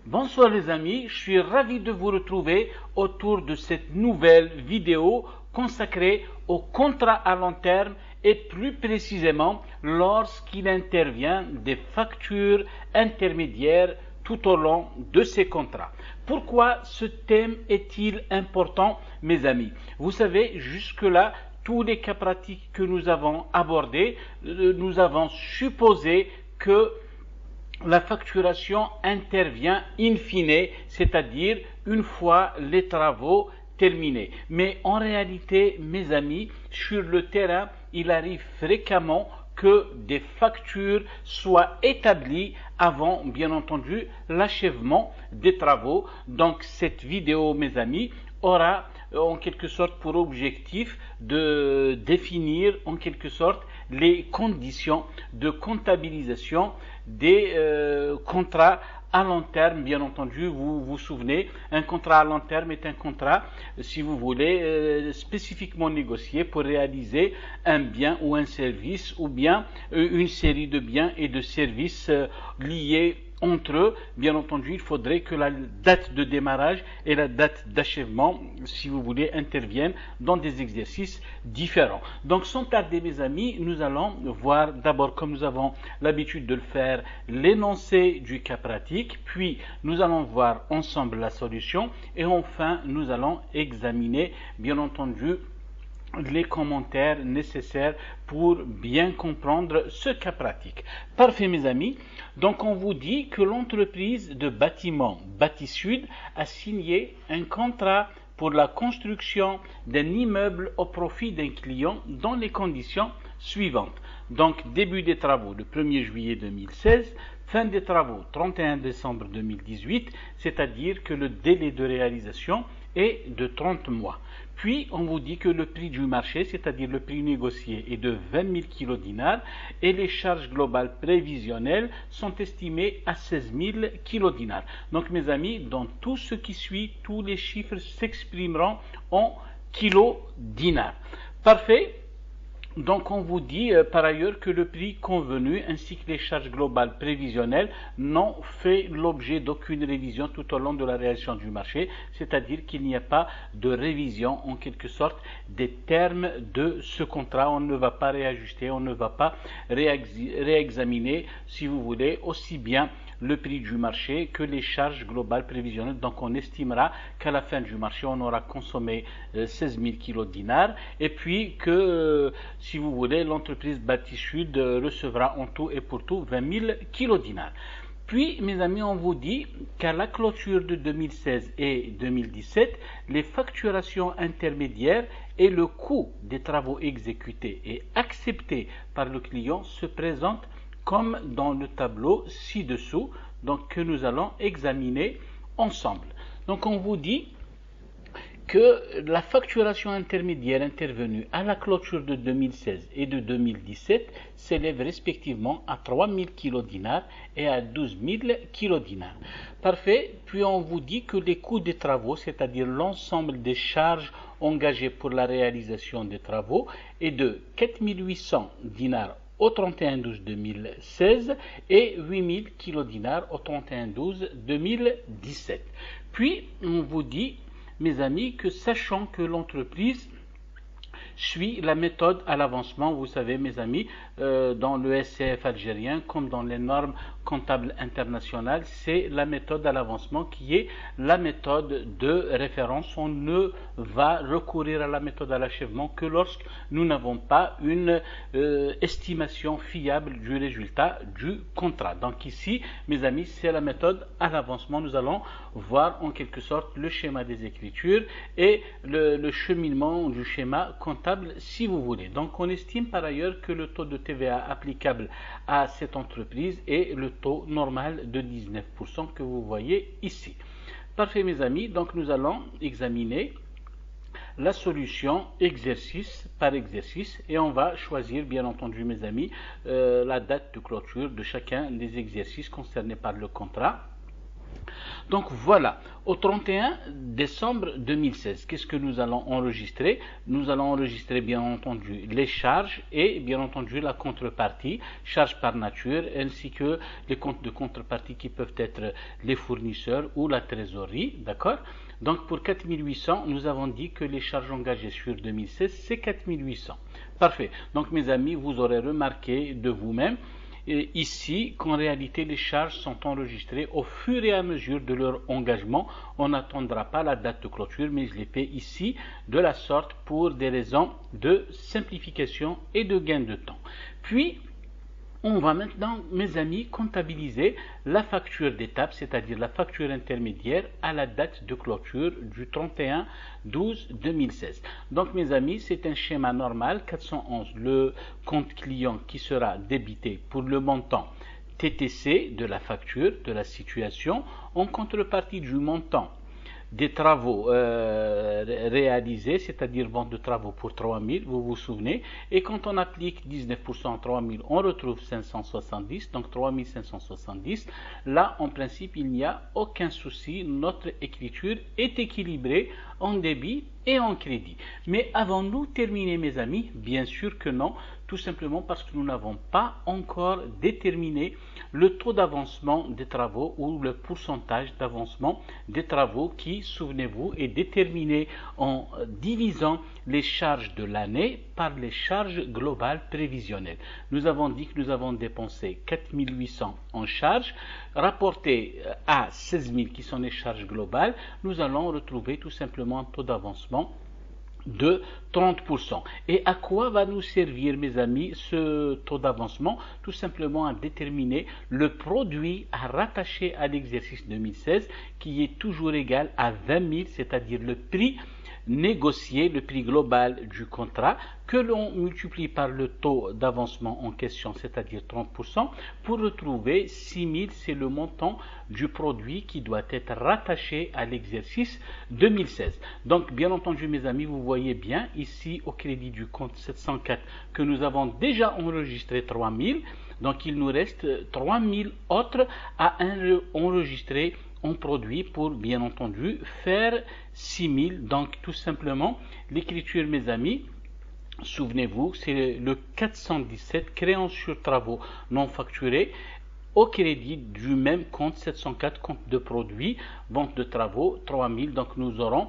Bonsoir les amis, je suis ravi de vous retrouver autour de cette nouvelle vidéo consacrée au contrat à long terme et plus précisément lorsqu'il intervient des factures intermédiaires tout au long de ces contrats. Pourquoi ce thème est-il important, mes amis? Vous savez, jusque-là, tous les cas pratiques que nous avons abordés, nous avons supposé que la facturation intervient in fine, c'est-à-dire une fois les travaux terminés. Mais en réalité, mes amis, sur le terrain, il arrive fréquemment que des factures soient établies avant, bien entendu, l'achèvement des travaux. Donc, cette vidéo, mes amis, aura en quelque sorte pour objectif de définir en quelque sorte les conditions de comptabilisation des contrats à long terme. Bien entendu, vous vous souvenez, un contrat à long terme est un contrat, si vous voulez, spécifiquement négocié pour réaliser un bien ou un service, ou bien une série de biens et de services liés entre eux. Bien entendu, il faudrait que la date de démarrage et la date d'achèvement, si vous voulez, interviennent dans des exercices différents. Donc, sans tarder, mes amis, nous allons voir d'abord, comme nous avons l'habitude de le faire, l'énoncé du cas pratique, puis nous allons voir ensemble la solution, et enfin, nous allons examiner, bien entendu, les commentaires nécessaires pour bien comprendre ce cas pratique. Parfait, mes amis. Donc, on vous dit que l'entreprise de bâtiment Bâti-Sud a signé un contrat pour la construction d'un immeuble au profit d'un client dans les conditions suivantes. Donc, début des travaux le 1er juillet 2016, fin des travaux 31 décembre 2018, c'est-à-dire que le délai de réalisation est de 30 mois. Puis, on vous dit que le prix du marché, c'est-à-dire le prix négocié, est de 20 000 kilodinars et les charges globales prévisionnelles sont estimées à 16 000 kilodinars. Donc, mes amis, dans tout ce qui suit, tous les chiffres s'exprimeront en kilodinars. Parfait. Donc, on vous dit par ailleurs que le prix convenu ainsi que les charges globales prévisionnelles n'ont fait l'objet d'aucune révision tout au long de la réalisation du marché, c'est-à-dire qu'il n'y a pas de révision en quelque sorte des termes de ce contrat. On ne va pas réajuster, on ne va pas réexaminer, si vous voulez, aussi bien le prix du marché que les charges globales prévisionnelles. Donc, on estimera qu'à la fin du marché, on aura consommé 16 000 kilodinars et puis que, si vous voulez, l'entreprise Bâti-Sud recevra en tout et pour tout 20 000 kilodinars. Puis, mes amis, on vous dit qu'à la clôture de 2016 et 2017, les facturations intermédiaires et le coût des travaux exécutés et acceptés par le client se présentent comme dans le tableau ci-dessous, donc que nous allons examiner ensemble. Donc, on vous dit que la facturation intermédiaire intervenue à la clôture de 2016 et de 2017 s'élève respectivement à 3 000 kilodinars et à 12 000 kilodinars. Parfait. Puis on vous dit que les coûts des travaux, c'est-à-dire l'ensemble des charges engagées pour la réalisation des travaux, est de 4 800 dinars au 31-12-2016 et 8 000 kilodinars au 31-12-2017. Puis on vous dit, mes amis, que sachant que l'entreprise suit la méthode à l'avancement, vous savez, mes amis, dans le SCF algérien, comme dans les normes comptables internationales, c'est la méthode à l'avancement qui est la méthode de référence. On ne va recourir à la méthode à l'achèvement que lorsque nous n'avons pas une estimation fiable du résultat du contrat. Donc ici, mes amis, c'est la méthode à l'avancement. Nous allons voir en quelque sorte le schéma des écritures et le cheminement du schéma comptable, si vous voulez. Donc on estime par ailleurs que le taux de TVA applicable à cette entreprise est le taux normal de 19% que vous voyez ici. Parfait, mes amis. Donc nous allons examiner la solution exercice par exercice et on va choisir, bien entendu, mes amis, la date de clôture de chacun des exercices concernés par le contrat. Donc voilà, au 31 décembre 2016, qu'est-ce que nous allons enregistrer? Nous allons enregistrer bien entendu les charges et bien entendu la contrepartie, charges par nature, ainsi que les comptes de contrepartie qui peuvent être les fournisseurs ou la trésorerie, d'accord? Donc pour 4800, nous avons dit que les charges engagées sur 2016, c'est 4800. Parfait. Donc mes amis, vous aurez remarqué de vous-même ici qu'en réalité les charges sont enregistrées au fur et à mesure de leur engagement. On n'attendra pas la date de clôture, mais je l'ai fait ici de la sorte pour des raisons de simplification et de gain de temps. Puis on va maintenant, mes amis, comptabiliser la facture d'étape, c'est-à-dire la facture intermédiaire à la date de clôture du 31/12/2016. Donc, mes amis, c'est un schéma normal, 411, le compte client qui sera débité pour le montant TTC de la facture, de la situation, en contrepartie du montant des travaux réalisés, c'est-à-dire vente de travaux pour 3000, vous vous souvenez, et quand on applique 19% à 3000, on retrouve 570, donc 3570. Là, en principe, il n'y a aucun souci, notre écriture est équilibrée en débit et en crédit. Mais avons-nous terminé, mes amis? Bien sûr que non, tout simplement parce que nous n'avons pas encore déterminé le taux d'avancement des travaux ou le pourcentage d'avancement des travaux qui, souvenez-vous, est déterminé en divisant les charges de l'année par les charges globales prévisionnelles. Nous avons dit que nous avons dépensé 4800 en charges, rapporté à 16 000 qui sont les charges globales, nous allons retrouver tout simplement un taux d'avancement de 30%. Et à quoi va nous servir, mes amis, ce taux d'avancement? Tout simplement à déterminer le produit à rattacher à l'exercice 2016 qui est toujours égal à 20 000, c'est-à-dire le prix négocié, le prix global du contrat, que l'on multiplie par le taux d'avancement en question, c'est-à-dire 30%, pour retrouver 6 000, c'est le montant du produit qui doit être rattaché à l'exercice 2016. Donc, bien entendu, mes amis, vous voyez bien ici au crédit du compte 704 que nous avons déjà enregistré 3 000. Donc, il nous reste 3 000 autres à enregistrer en produit pour, bien entendu, faire 6 000. Donc, tout simplement, l'écriture, mes amis, souvenez-vous, c'est le 417, créances sur travaux non facturés, au crédit du même compte 704, compte de produits, vente de travaux, 3000. Donc nous aurons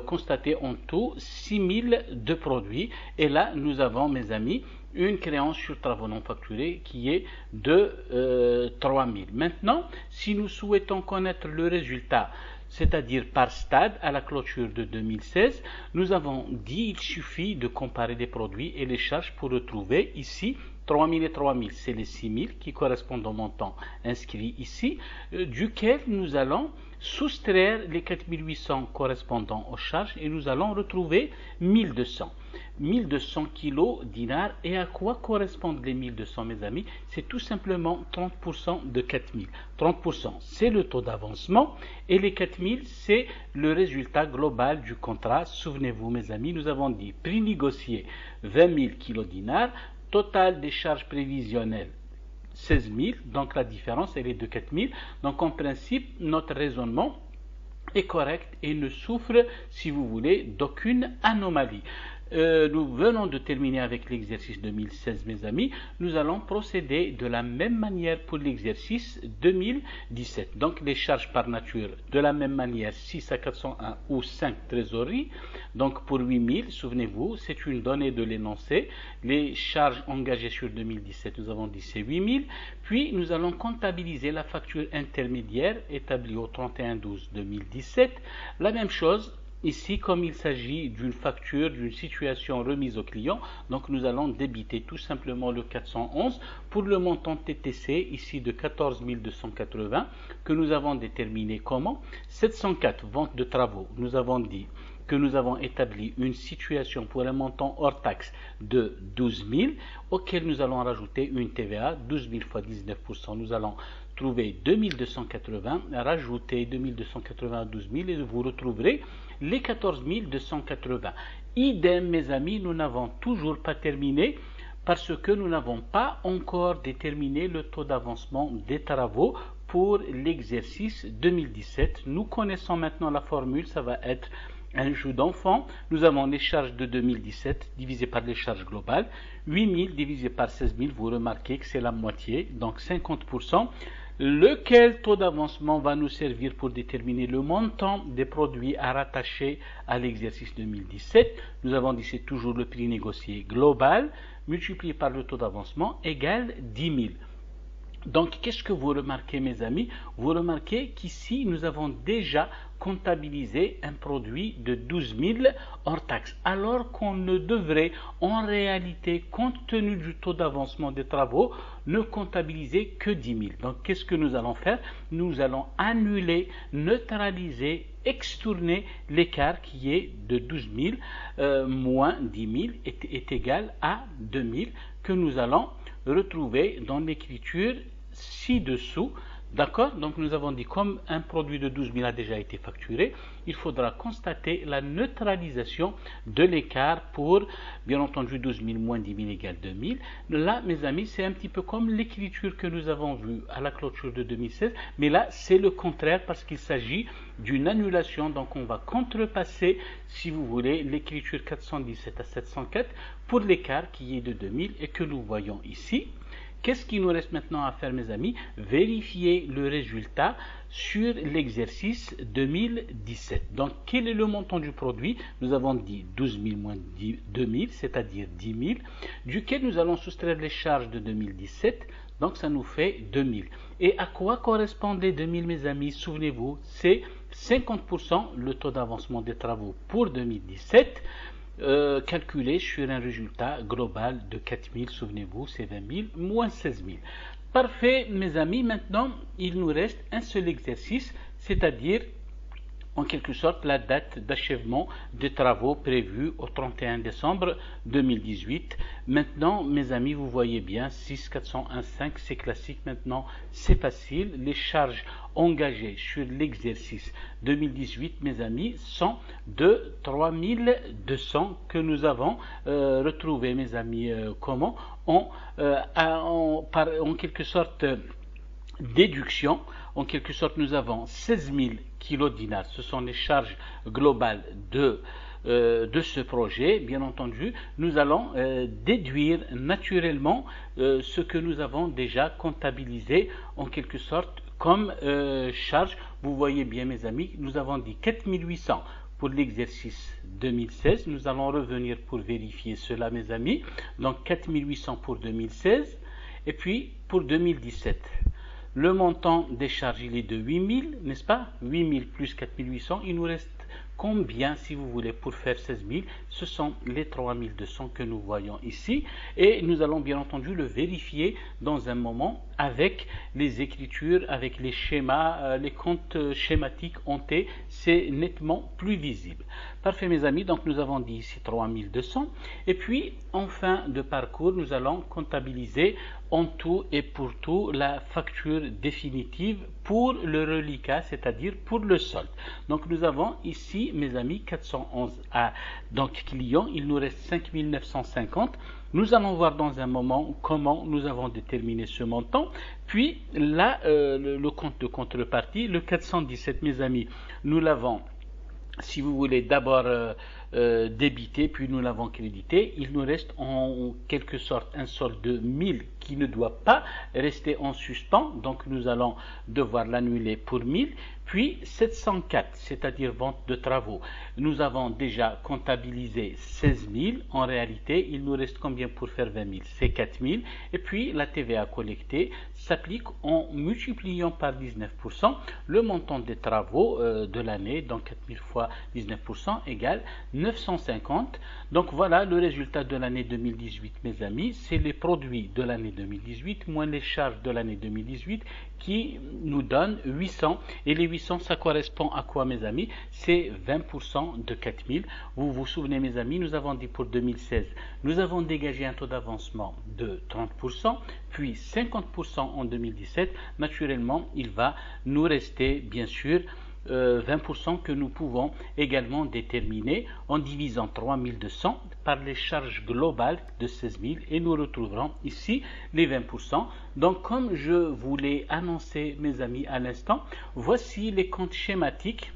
constaté en tout 6000 de produits. Et là, nous avons, mes amis, une créance sur travaux non facturés qui est de 3000. Maintenant, si nous souhaitons connaître le résultat, c'est-à-dire par stade à la clôture de 2016, nous avons dit qu'il suffit de comparer les produits et les charges pour retrouver ici 3000 et 3000, c'est les 6000 qui correspondent au montant inscrit ici, duquel nous allons soustraire les 4800 correspondant aux charges et nous allons retrouver 1200. 1200 kilos dinars. Et à quoi correspondent les 1200, mes amis? C'est tout simplement 30% de 4000. 30%, c'est le taux d'avancement et les 4000, c'est le résultat global du contrat. Souvenez-vous, mes amis, nous avons dit prix négocié 20 000 kilos dinars, total des charges prévisionnelles 16 000, donc la différence elle est de 4 000. Donc en principe, notre raisonnement est correct et ne souffre, si vous voulez, d'aucune anomalie. Nous venons de terminer avec l'exercice 2016, mes amis. Nous allons procéder de la même manière pour l'exercice 2017. Donc les charges par nature, de la même manière, 6 à 401 ou 5 trésoreries. Donc pour 8000, souvenez-vous, c'est une donnée de l'énoncé. Les charges engagées sur 2017, nous avons dit c'est 8000. Puis nous allons comptabiliser la facture intermédiaire établie au 31/12/2017. La même chose. Ici, comme il s'agit d'une facture, d'une situation remise au client, donc nous allons débiter tout simplement le 411 pour le montant TTC, ici de 14 280, que nous avons déterminé comment? 704, vente de travaux, nous avons dit que nous avons établi une situation pour un montant hors taxe de 12 000, auquel nous allons rajouter une TVA, 12 000 fois 19%, nous allons trouver 2280, rajoutez 2280 à 12 000 et vous retrouverez les 14 280. Idem, mes amis, nous n'avons toujours pas terminé parce que nous n'avons pas encore déterminé le taux d'avancement des travaux pour l'exercice 2017. Nous connaissons maintenant la formule, ça va être un jeu d'enfant. Nous avons les charges de 2017 divisées par les charges globales. 8000 divisé par 16000, vous remarquez que c'est la moitié, donc 50%. Lequel taux d'avancement va nous servir pour déterminer le montant des produits à rattacher à l'exercice 2017? Nous avons dit c'est toujours le prix négocié global multiplié par le taux d'avancement égale 10 000. Donc, qu'est-ce que vous remarquez, mes amis? Vous remarquez qu'ici, nous avons déjà comptabilisé un produit de 12 000 hors taxe, alors qu'on ne devrait, en réalité, compte tenu du taux d'avancement des travaux, ne comptabiliser que 10 000. Donc, qu'est-ce que nous allons faire? Nous allons annuler, neutraliser, extourner l'écart qui est de 12 000 moins 10 000 est égal à 2 000 que nous allons retrouver dans l'écriture ci-dessous. D'accord? Donc nous avons dit comme un produit de 12 000 a déjà été facturé, il faudra constater la neutralisation de l'écart pour, bien entendu, 12 000 moins 10 000 égale 2 000. Là, mes amis, c'est un petit peu comme l'écriture que nous avons vue à la clôture de 2016, mais là, c'est le contraire parce qu'il s'agit d'une annulation. Donc on va contrepasser, si vous voulez, l'écriture 417 à 704 pour l'écart qui est de 2 000 et que nous voyons ici. Qu'est-ce qu'il nous reste maintenant à faire, mes amis? Vérifier le résultat sur l'exercice 2017. Donc, quel est le montant du produit? Nous avons dit 12 000 moins 2 000, c'est-à-dire 10 000, duquel nous allons soustraire les charges de 2017. Donc, ça nous fait 2 000. Et à quoi correspondent 2 000, mes amis? Souvenez-vous, c'est 50% le taux d'avancement des travaux pour 2017. Calculé sur un résultat global de 4 000, souvenez-vous, c'est 20 000 moins 16 000. Parfait, mes amis. Maintenant, il nous reste un seul exercice, c'est-à-dire, en quelque sorte, la date d'achèvement des travaux prévus au 31 décembre 2018. Maintenant, mes amis, vous voyez bien, 6.401.5, c'est classique. Maintenant, c'est facile. Les charges engagées sur l'exercice 2018, mes amis, sont de 3200 que nous avons retrouvé, mes amis, comment? En quelque sorte, déduction. En quelque sorte, nous avons 16 000 kilos dinars. Ce sont les charges globales de ce projet. Bien entendu, nous allons déduire naturellement ce que nous avons déjà comptabilisé en quelque sorte comme charge. Vous voyez bien, mes amis, nous avons dit 4800 pour l'exercice 2016. Nous allons revenir pour vérifier cela, mes amis. Donc 4800 pour 2016 et puis pour 2017. Le montant des charges, il est de 8000, n'est-ce pas? 8000 plus 4800, il nous reste combien, si vous voulez, pour faire 16 000? Ce sont les 3200 que nous voyons ici. Et nous allons bien entendu le vérifier dans un moment avec les écritures, avec les schémas, les comptes schématiques en T. C'est nettement plus visible. Parfait, mes amis. Donc nous avons dit ici 3200. Et puis, en fin de parcours, nous allons comptabiliser en tout et pour tout la facture définitive pour le reliquat, c'est-à-dire pour le solde. Donc nous avons ici, mes amis, 411 A. Donc client, il nous reste 5950. Nous allons voir dans un moment comment nous avons déterminé ce montant. Puis là, le compte de contrepartie, le 417, mes amis, nous l'avons, si vous voulez, d'abord débité, puis nous l'avons crédité. Il nous reste en quelque sorte un solde de 1000 qui ne doit pas rester en suspens, donc nous allons devoir l'annuler pour 1000. Puis 704, c'est-à-dire vente de travaux, nous avons déjà comptabilisé 16 000. En réalité, il nous reste combien pour faire 20 000? C'est 4 000. Et puis la TVA collectée s'applique en multipliant par 19% le montant des travaux de l'année. Donc 4 000 fois 19% égale 950. Donc voilà le résultat de l'année 2018, mes amis. C'est les produits de l'année 2018 moins les charges de l'année 2018 qui nous donne 800. Et les 800, ça correspond à quoi, mes amis? C'est 20% de 4000. Vous vous souvenez, mes amis, nous avons dit pour 2016, nous avons dégagé un taux d'avancement de 30%, puis 50% en 2017. Naturellement, il va nous rester, bien sûr, 20% que nous pouvons également déterminer en divisant 3200 par les charges globales de 16 000 et nous retrouverons ici les 20%. Donc comme je vous l'ai annoncé mes amis à l'instant, voici les comptes schématiques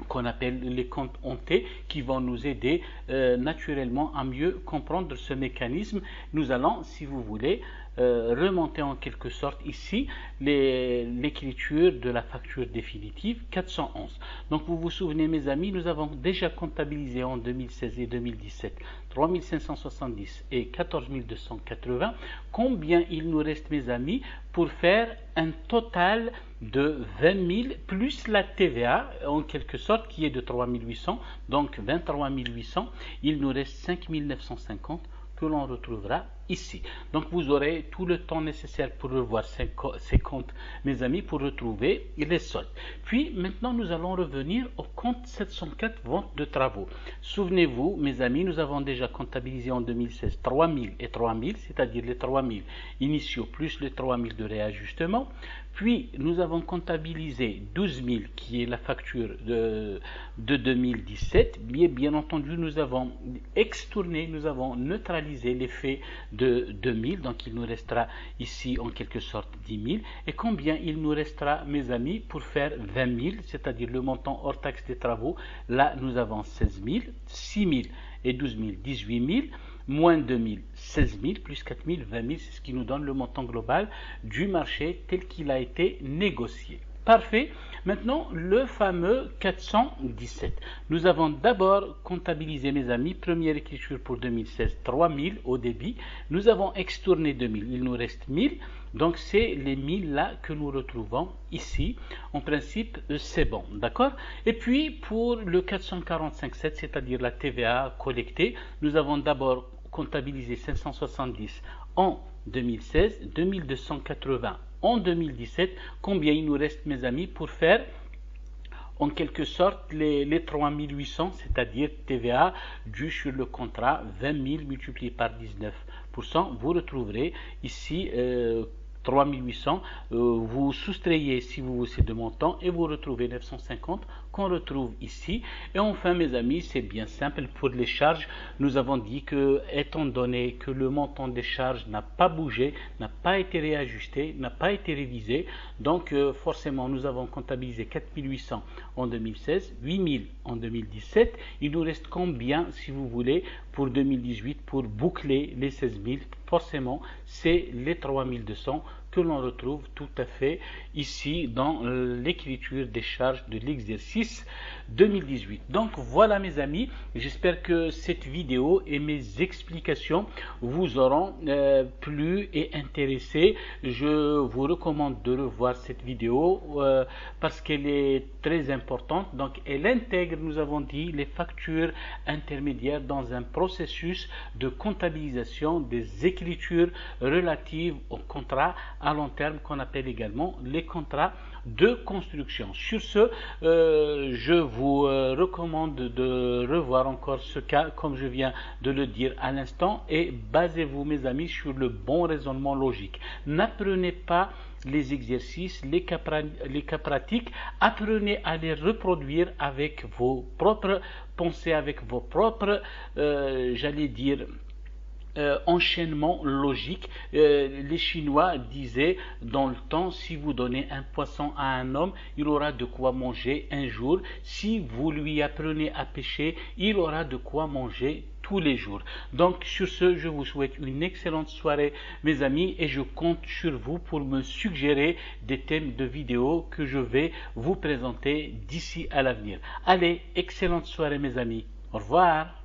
qu'on appelle les comptes ontés qui vont nous aider naturellement à mieux comprendre ce mécanisme. Nous allons, si vous voulez, remonter en quelque sorte ici l'écriture de la facture définitive 411. Donc vous vous souvenez mes amis, nous avons déjà comptabilisé en 2016 et 2017 3570 et 14280. Combien il nous reste mes amis pour faire un total de 20 000 plus la TVA en quelque sorte qui est de 3800, donc 23 800, il nous reste 5 950 que l'on retrouvera ici. Donc vous aurez tout le temps nécessaire pour revoir ces comptes mes amis pour retrouver les soldes. Puis maintenant nous allons revenir au compte 704 vente de travaux. Souvenez-vous mes amis, nous avons déjà comptabilisé en 2016 3000 et 3000, c'est-à-dire les 3000 initiaux plus les 3000 de réajustement. Puis nous avons comptabilisé 12 000 qui est la facture de 2017. Bien entendu nous avons extourné, nous avons neutralisé l'effet de 2000, donc il nous restera ici en quelque sorte 10 000. Et combien il nous restera mes amis pour faire 20 000, c'est-à-dire le montant hors taxe des travaux. Là nous avons 16 000, 6 000 et 12 000, 18 000. Moins 2000, 16 000, plus 4 000, 20 000, c'est ce qui nous donne le montant global du marché tel qu'il a été négocié. Parfait. Maintenant, le fameux 417. Nous avons d'abord comptabilisé, mes amis, première écriture pour 2016, 3000 au débit. Nous avons extourné 2000. Il nous reste 1000. Donc, c'est les 1000 là que nous retrouvons ici. En principe, c'est bon. D'accord? Et puis, pour le 445,7, c'est-à-dire la TVA collectée, nous avons d'abord comptabilisé 570 en 2016, 2280 en 2017, combien il nous reste mes amis pour faire en quelque sorte les 3800, c'est-à-dire TVA due sur le contrat 20 000 multiplié par 19%, vous retrouverez ici 3800, vous soustrayez si vous voulez ces deux montants et vous retrouvez 950 qu'on retrouve ici. Et enfin mes amis, c'est bien simple, pour les charges, nous avons dit que étant donné que le montant des charges n'a pas bougé, n'a pas été réajusté, n'a pas été révisé, donc forcément nous avons comptabilisé 4800 en 2016, 8000 en 2017, il nous reste combien si vous voulez pour 2018 pour boucler les 16 000? Forcément c'est les 3200 que l'on retrouve tout à fait ici dans l'écriture des charges de l'exercice 2018. Donc voilà mes amis, j'espère que cette vidéo et mes explications vous auront plu et intéressé. Je vous recommande de revoir cette vidéo parce qu'elle est très importante. Donc elle intègre, nous avons dit, les factures intermédiaires dans un processus de comptabilisation des écritures relatives aux contrats à long terme qu'on appelle également les contrats de construction. Sur ce, je vous recommande de revoir encore ce cas comme je viens de le dire à l'instant et basez-vous mes amis sur le bon raisonnement logique. N'apprenez pas les exercices, les cas pratiques, apprenez à les reproduire avec vos propres pensées, avec vos propres, j'allais dire, enchaînement logique. Les Chinois disaient dans le temps, si vous donnez un poisson à un homme, il aura de quoi manger un jour. Si vous lui apprenez à pêcher, il aura de quoi manger tous les jours. Donc sur ce, je vous souhaite une excellente soirée mes amis et je compte sur vous pour me suggérer des thèmes de vidéos que je vais vous présenter d'ici à l'avenir. Allez, excellente soirée mes amis. Au revoir.